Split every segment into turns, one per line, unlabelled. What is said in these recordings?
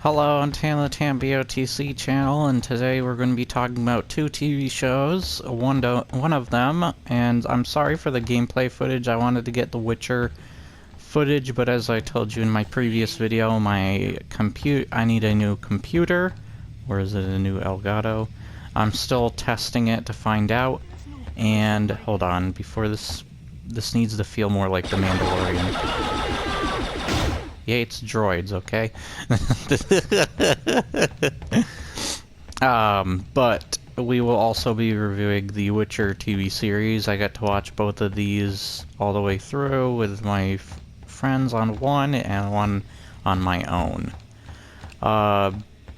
Hello, I'm Tam, the TamBoTC channel, and today we're going to be talking about two TV shows, one of them, and I'm sorry for the gameplay footage. I wanted to get the Witcher footage, but as I told you in my previous video, I need a new computer, or is it a new Elgato? I'm still testing it to find out, and hold on, before this needs to feel more like the Mandolorian. Yeah, it's droids, okay? But we will also be reviewing the Witcher TV series. I got to watch both of these all the way through with my friends on one and one on my own.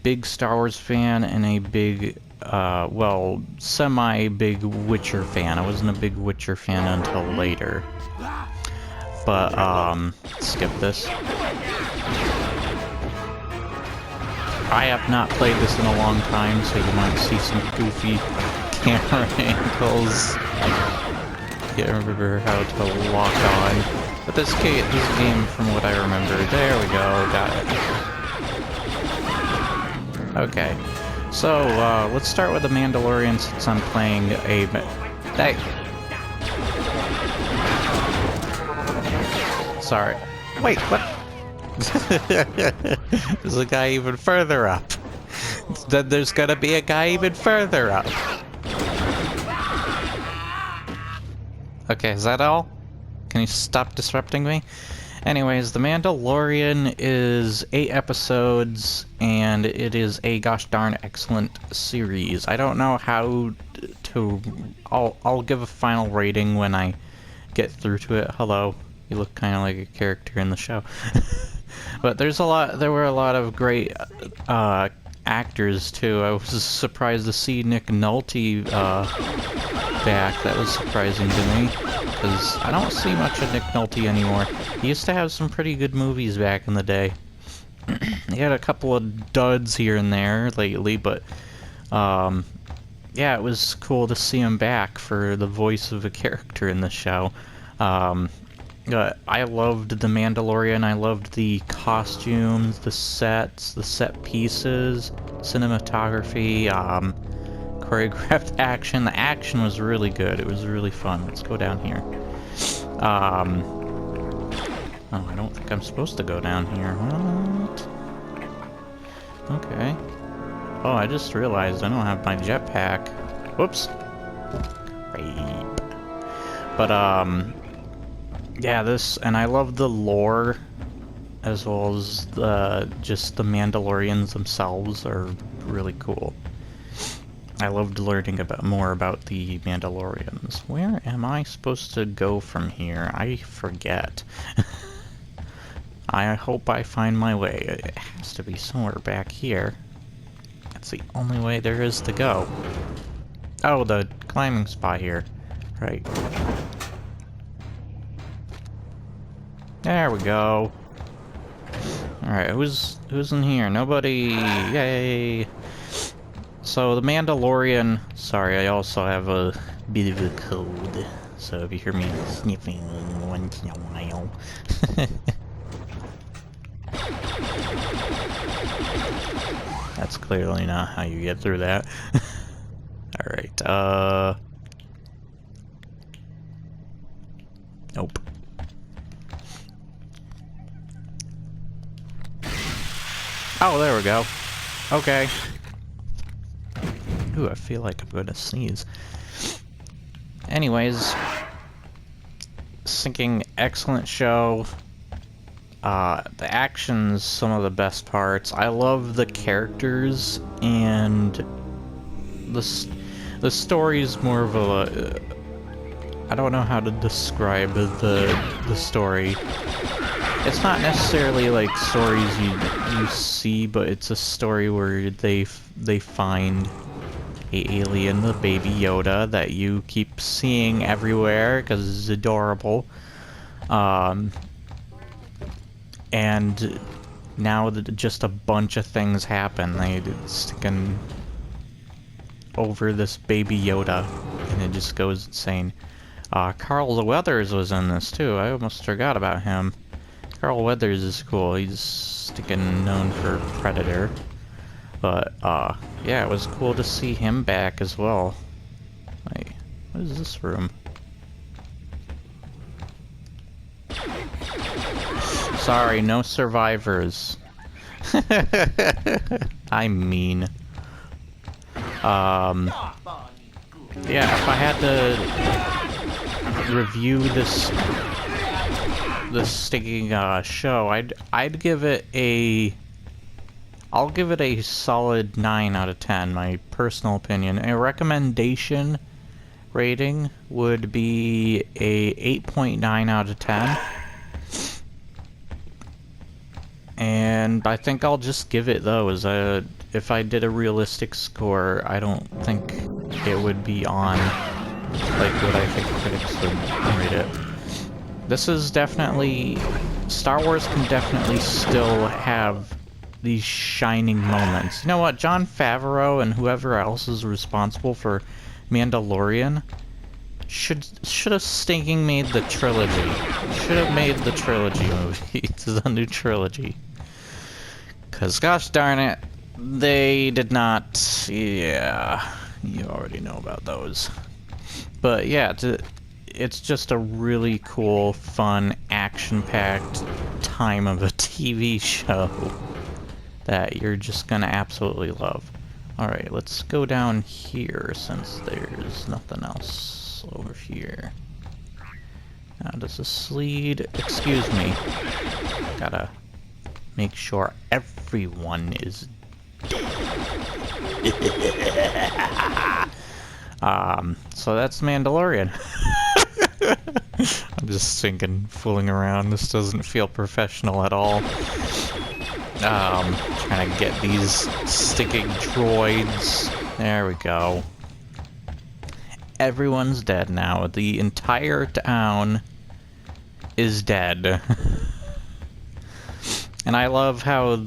Big Star Wars fan and a big, well, semi-big Witcher fan. I wasn't a big Witcher fan until later. But, skip this. I have not played this in a long time, so you might see some goofy camera angles. I can't remember how to lock on. But this game, from what I remember, there we go, got it. Okay, so, let's start with the Mandalorian since I'm playing a... Sorry. Wait, what? There's a guy even further up. Then there's gonna be a guy even further up. Okay, is that all? Can you stop disrupting me? Anyways, The Mandalorian is 8 episodes, and it is a gosh darn excellent series. I don't know how to... I'll give a final rating when I get through to it. Hello. You look kind of like a character in the show. But there were a lot of great actors too. I was surprised to see Nick Nolte back. That was surprising to me, because I don't see much of Nick Nolte anymore. He used to have some pretty good movies back in the day. He had a couple of duds here and there lately, but yeah, it was cool to see him back for the voice of a character in the show. I loved The Mandalorian. I loved the costumes, the sets, the set pieces, cinematography, choreographed action. The action was really good. It was really fun. Let's go down here. Oh, I don't think I'm supposed to go down here. What? Okay. Oh, I just realized I don't have my jetpack. Whoops. Great. But, yeah, and I love the lore, as well as just the Mandalorians themselves are really cool. I loved learning more about the Mandalorians. Where am I supposed to go from here? I forget. I hope I find my way. It has to be somewhere back here. That's the only way there is to go. Oh, the climbing spot here. Right. There we go. Alright, who's in here? Nobody. Yay! So, The Mandalorian... Sorry, I also have a bit of a cold. So if you hear me sniffing once in a while... That's clearly not how you get through that. Alright, nope. Oh, there we go. Okay. Ooh, I feel like I'm gonna sneeze. Anyways, thinking excellent show. The action's some of the best parts. I love the characters, and the story's more of a... I don't know how to describe the story. It's not necessarily like stories you see, but it's a story where they find a alien, the baby Yoda, that you keep seeing everywhere because it's adorable. And now just a bunch of things happen. They sticking over this baby Yoda, and it just goes insane. Carl Weathers was in this too. I almost forgot about him. Carl Weathers is cool. He's sticking known for Predator. But, yeah, it was cool to see him back as well. Wait, what is this room? Sorry, no survivors. I'm mean. Yeah, if I had to review this stinking show, I'd give it I'll give it a solid 9 out of 10, my personal opinion. A recommendation rating would be a 8.9 out of 10. And I think I'll just give it those. If I did a realistic score, I don't think it would be on like what I think critics would rate it. This is definitely... Star Wars can definitely still have these shining moments. You know what? Jon Favreau and whoever else is responsible for Mandalorian should have stinking made the trilogy. Should have made the trilogy movies, the new trilogy. Because gosh darn it, they did not. Yeah, you already know about those. But yeah, it's just a really cool, fun, action-packed time of a TV show that you're just gonna absolutely love. Alright, let's go down here since there's nothing else over here. Now, does this lead? Excuse me. Gotta make sure everyone is so that's Mandalorian. I'm just thinking, fooling around. This doesn't feel professional at all. Trying to get these sticking droids. There we go. Everyone's dead now. The entire town is dead. And I love how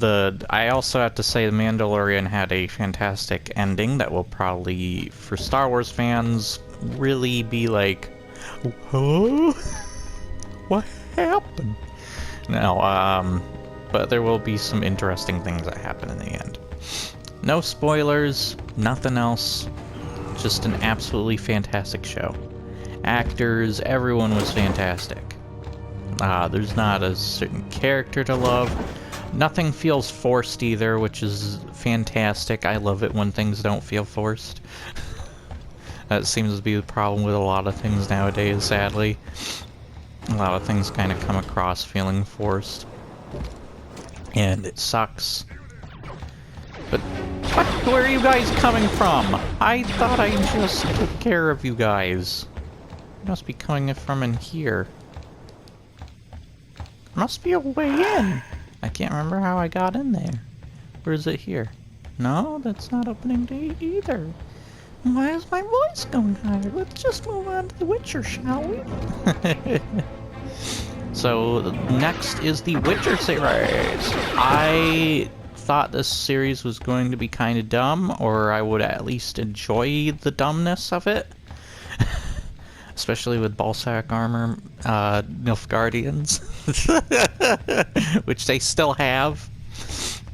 I also have to say The Mandalorian had a fantastic ending that will probably, for Star Wars fans, really be like, huh? What happened? No, but there will be some interesting things that happen in the end. No spoilers, nothing else. Just an absolutely fantastic show. Actors, everyone was fantastic. There's not a certain character to love. Nothing feels forced either, which is fantastic. I love it when things don't feel forced. That seems to be the problem with a lot of things nowadays, sadly. A lot of things kind of come across feeling forced. And it sucks. But what? Where are you guys coming from? I thought I just took care of you guys. You must be coming from in here. Must be a way in. I can't remember how I got in there. Or is it here? No, that's not opening to either. Why is my voice going higher? Let's just move on to The Witcher, shall we? So, next is The Witcher series. I thought this series was going to be kind of dumb, or I would at least enjoy the dumbness of it. Especially with Ballsack armor, Nilfgaardians. Which they still have,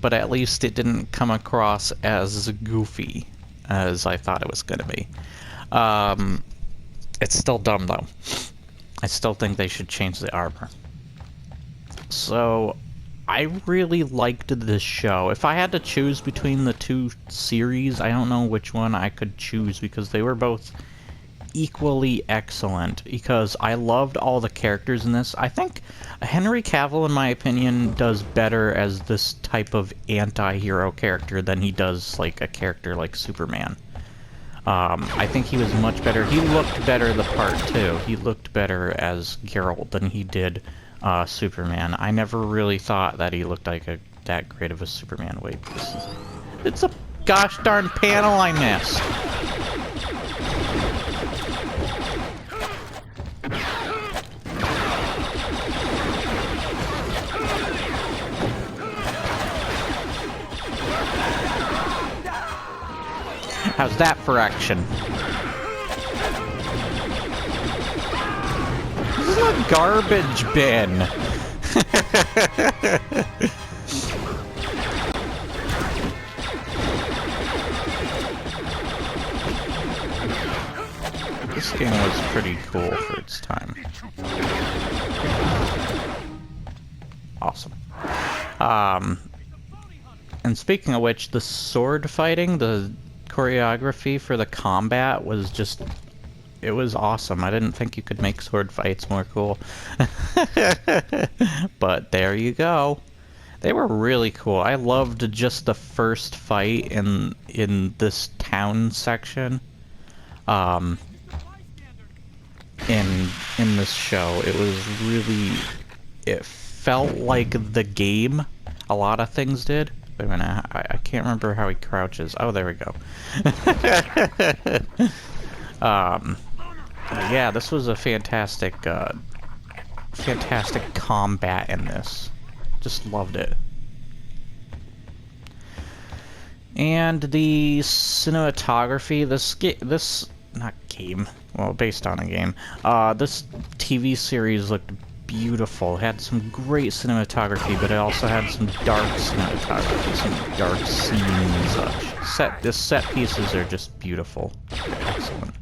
but at least it didn't come across as goofy as I thought it was going to be. It's still dumb, though. I still think they should change the armor. So, I really liked this show. If I had to choose between the two series, I don't know which one I could choose, because they were both equally excellent, because I loved all the characters in this. I think Henry Cavill, in my opinion, does better as this type of anti-hero character than he does like a character like Superman. I think he was much better. He looked better the part too. He looked better as Geralt than he did Superman. I never really thought that he looked like that great of a Superman. Wait, it's a gosh darn panel I missed. How's that for action? This is a garbage bin. This game was pretty cool for its time. Awesome. And speaking of which, the sword fighting, the choreography for the combat was just... It was awesome. I didn't think you could make sword fights more cool. But there you go. They were really cool. I loved just the first fight in this town section. In this show. It was really... It felt like the game. A lot of things did. Wait a minute, I can't remember how he crouches. Oh, there we go. Yeah, this was a fantastic, fantastic combat in this. Just loved it. And the cinematography, based on a game, this TV series looked beautiful. It had some great cinematography, but it also had some dark cinematography, some dark scenes and such. The set pieces are just beautiful. Excellent.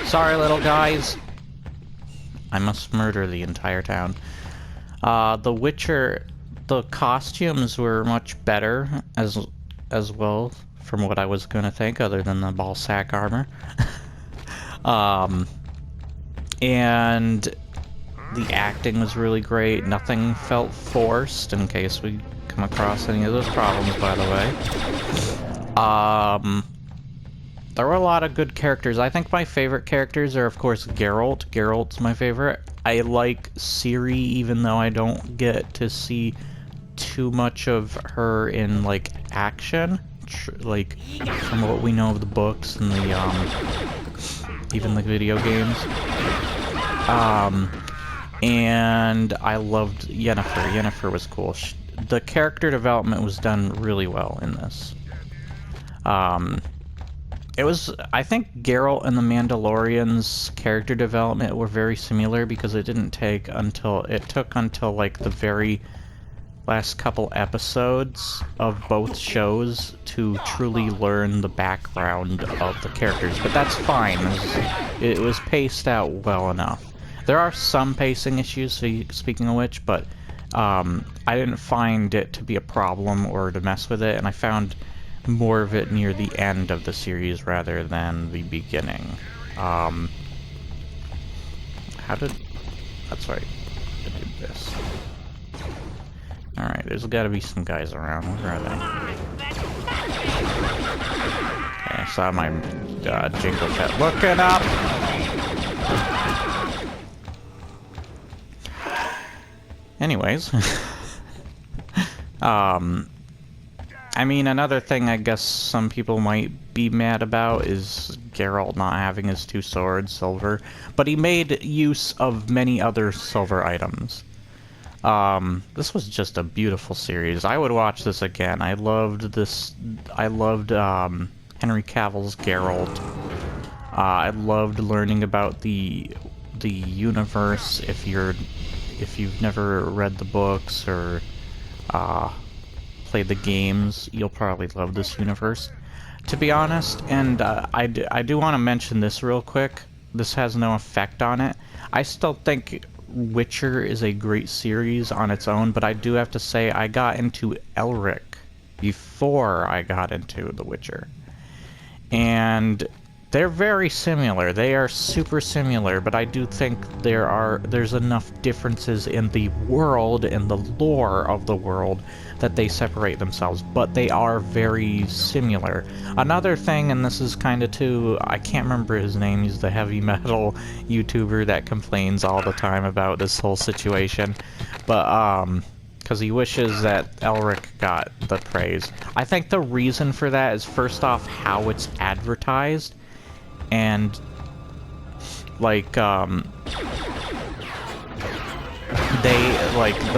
Sorry, little guys. I must murder the entire town. The Witcher, the costumes were much better as well, from what I was gonna think, other than the ball sack armor. And the acting was really great. Nothing felt forced, in case we come across any of those problems, by the way. There were a lot of good characters. I think my favorite characters are, of course, Geralt. Geralt's my favorite. I like Ciri, even though I don't get to see too much of her in, like, action. Like, from what we know of the books and the, even the video games. And I loved Yennefer. Yennefer was cool. The character development was done really well in this. I think Geralt and the Mandalorian's character development were very similar, because it took until like the very last couple episodes of both shows to truly learn the background of the characters, but that's fine. It was paced out well enough. There are some pacing issues, speaking of which, but I didn't find it to be a problem or to mess with it, and I found more of it near the end of the series rather than the beginning. That's right, I did this. Alright, there's gotta be some guys around. Where are they? Okay, I saw my Jingle Pet looking up! Anyways. I mean, another thing I guess some people might be mad about is Geralt not having his two swords, silver. But he made use of many other silver items. This was just a beautiful series. I would watch this again. I loved this. I loved Henry Cavill's Geralt. I loved learning about the universe. If you've never read the books or played the games, you'll probably love this universe, to be honest. And I do want to mention this real quick. This has no effect on it. I still think Witcher is a great series on its own, but I do have to say I got into Elric before I got into The Witcher. And they're very similar. They are super similar, but I do think there's enough differences in the world and the lore of the world that they separate themselves, but they are very similar. Another thing, and this is kind of too, I can't remember his name, he's the heavy metal YouTuber that complains all the time about this whole situation, but because he wishes that Elric got the praise. I think the reason for that is, first off, how it's advertised, and like the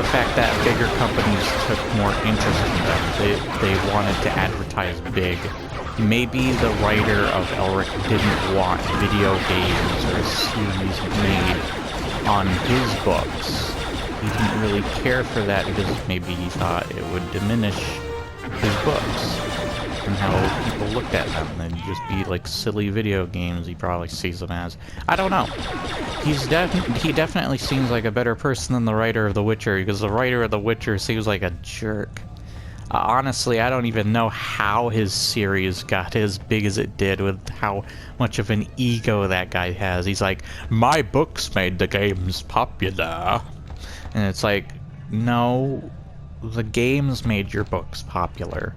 fact that bigger companies took more interest in them. They wanted to advertise big, maybe the writer of Elric didn't want video games or a series made on his books. He didn't really care for that because maybe he thought it would diminish his books and how people looked at them. They'd just be like silly video games he probably sees them as. I don't know. He definitely seems like a better person than the writer of The Witcher, because the writer of The Witcher seems like a jerk. Honestly, I don't even know how his series got as big as it did, with how much of an ego that guy has. He's like, my books made the games popular. And it's like, no, the games made your books popular.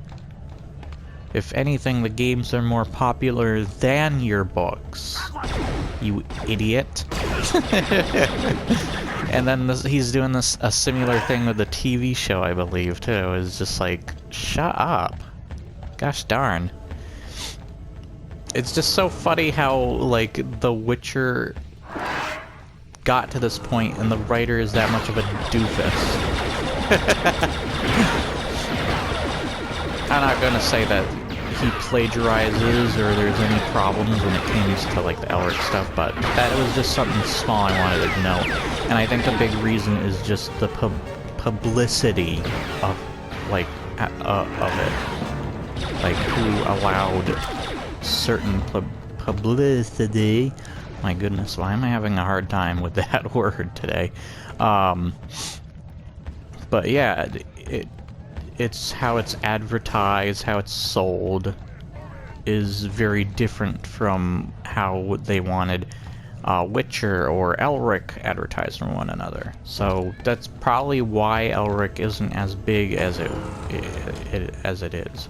If anything, the games are more popular than your books. You idiot. And then he's doing a similar thing with the TV show, I believe, too. It's just like, shut up. Gosh darn. It's just so funny how, like, The Witcher got to this point and the writer is that much of a doofus. I'm not gonna say that he plagiarizes or there's any problems when it comes to like the Elric stuff, but that was just something small I wanted to note. And I think the big reason is just the publicity of like of it, like who allowed certain publicity. My goodness, why am I having a hard time with that word today? But yeah, it's how it's advertised, how it's sold is very different from how they wanted Witcher or Elric advertised from one another. So that's probably why Elric isn't as big as it is.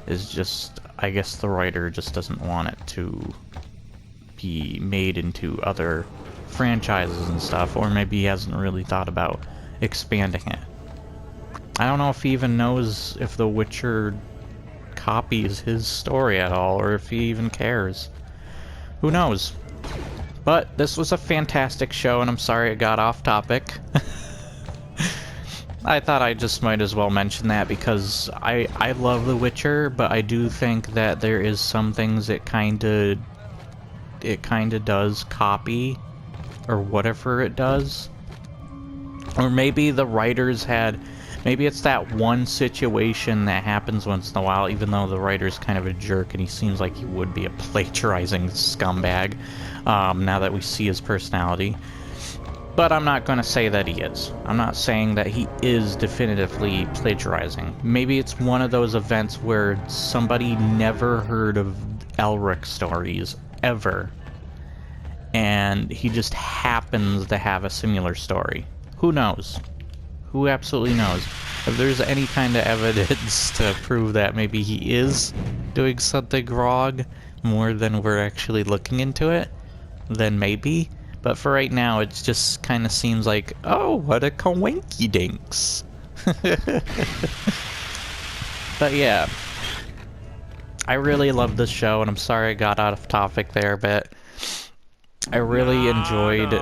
It's just, I guess the writer just doesn't want it to be made into other franchises and stuff, or maybe he hasn't really thought about expanding it. I don't know if he even knows if The Witcher copies his story at all, or if he even cares. Who knows? But this was a fantastic show, and I'm sorry it got off topic. I thought I just might as well mention that because I love The Witcher, but I do think that there is some things it kinda does copy, or whatever it does. Or maybe the writers had, maybe it's that one situation that happens once in a while, even though the writer's kind of a jerk and he seems like he would be a plagiarizing scumbag, now that we see his personality. But I'm not going to say that he is. I'm not saying that he is definitively plagiarizing. Maybe it's one of those events where somebody never heard of Elric stories, ever, and he just happens to have a similar story. Who knows? Who absolutely knows? If there's any kind of evidence to prove that maybe he is doing something wrong more than we're actually looking into it, then maybe. But for right now, it just kind of seems like, oh, what a coinky-dinks. But yeah, I really love this show, and I'm sorry I got out of topic there, but I really enjoyed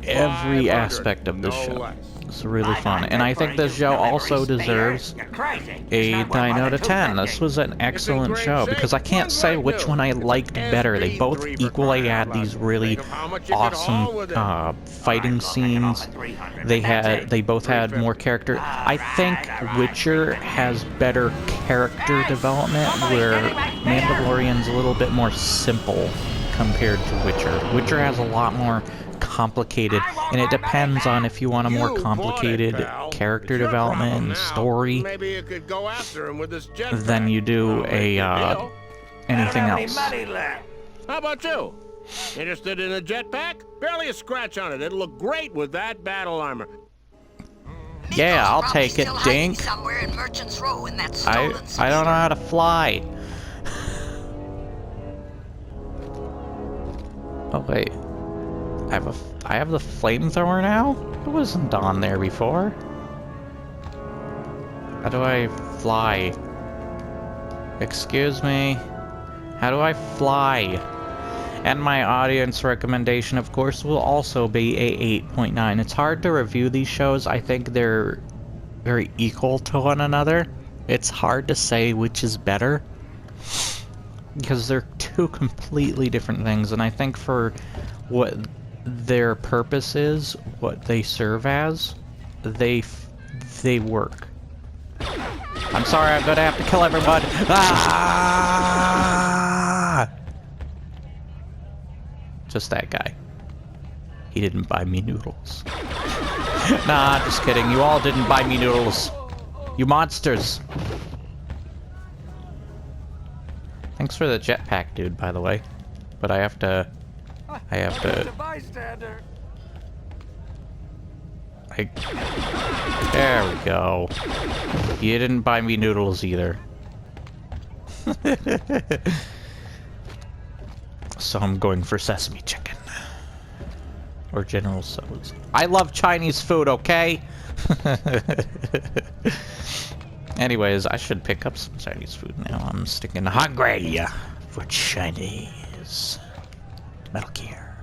every aspect of this show. It's really fun, and I think this show also deserves a 9 out of 10. This was an excellent show, because I can't say which one I liked better. They both equally had these really awesome fighting scenes. They both had more character. I think Witcher has better character development, where Mandalorian's a little bit more simple compared to Witcher. Witcher has a lot more complicated, and it depends on if you want a more complicated character development and story than you do anything else.
How about you? Interested in a jetpack? Barely a scratch on it. It'll look great with that battle armor.
Yeah, I'll take it, Dink. I don't know how to fly. Oh wait, I have the flamethrower now? It wasn't on there before. How do I fly? Excuse me? How do I fly? And my audience recommendation, of course, will also be a 8.9. It's hard to review these shows. I think they're very equal to one another. It's hard to say which is better. Because they're two completely different things, and I think for what their purpose is, what they serve as, they work. I'm sorry, I'm gonna have to kill everyone! Ah! Just that guy. He didn't buy me noodles. Nah, just kidding. You all didn't buy me noodles. You monsters. Thanks for the jetpack, dude, by the way. But I have to... There we go. You didn't buy me noodles either. So I'm going for sesame chicken. Or General Tso's. I love Chinese food, okay? Anyways, I should pick up some Chinese food now. I'm sticking hungry for Chinese. Metal Gear.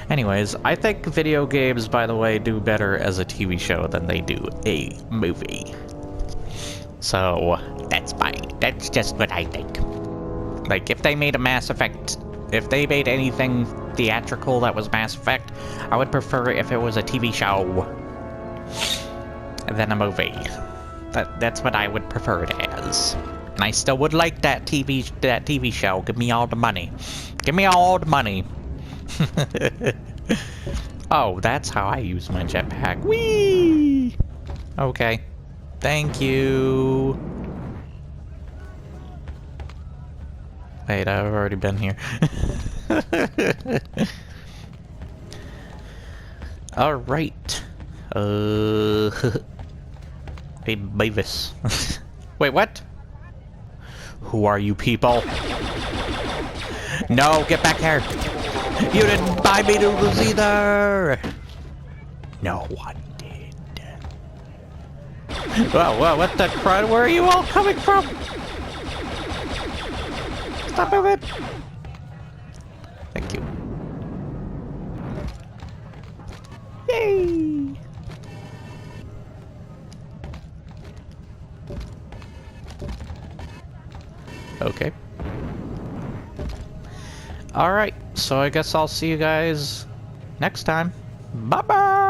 Anyways, I think video games, by the way, do better as a TV show than they do a movie. So, that's fine. That's just what I think. Like, if they made a Mass Effect... If they made anything theatrical that was Mass Effect, I would prefer if it was a TV show than a movie. That's what I would prefer it as. And I still would like that TV show. Give me all the money. Give me all the money. Oh, that's how I use my jetpack. Whee! Okay. Thank you. Wait, I've already been here. Alright. Hey, Beavis. Wait, what? Who are you people? No, get back here! You didn't buy me noodles either! No one did. Well, what the crud? Where are you all coming from? Stop moving! Thank you. Yay! Okay. Alright, so I guess I'll see you guys next time. Bye-bye!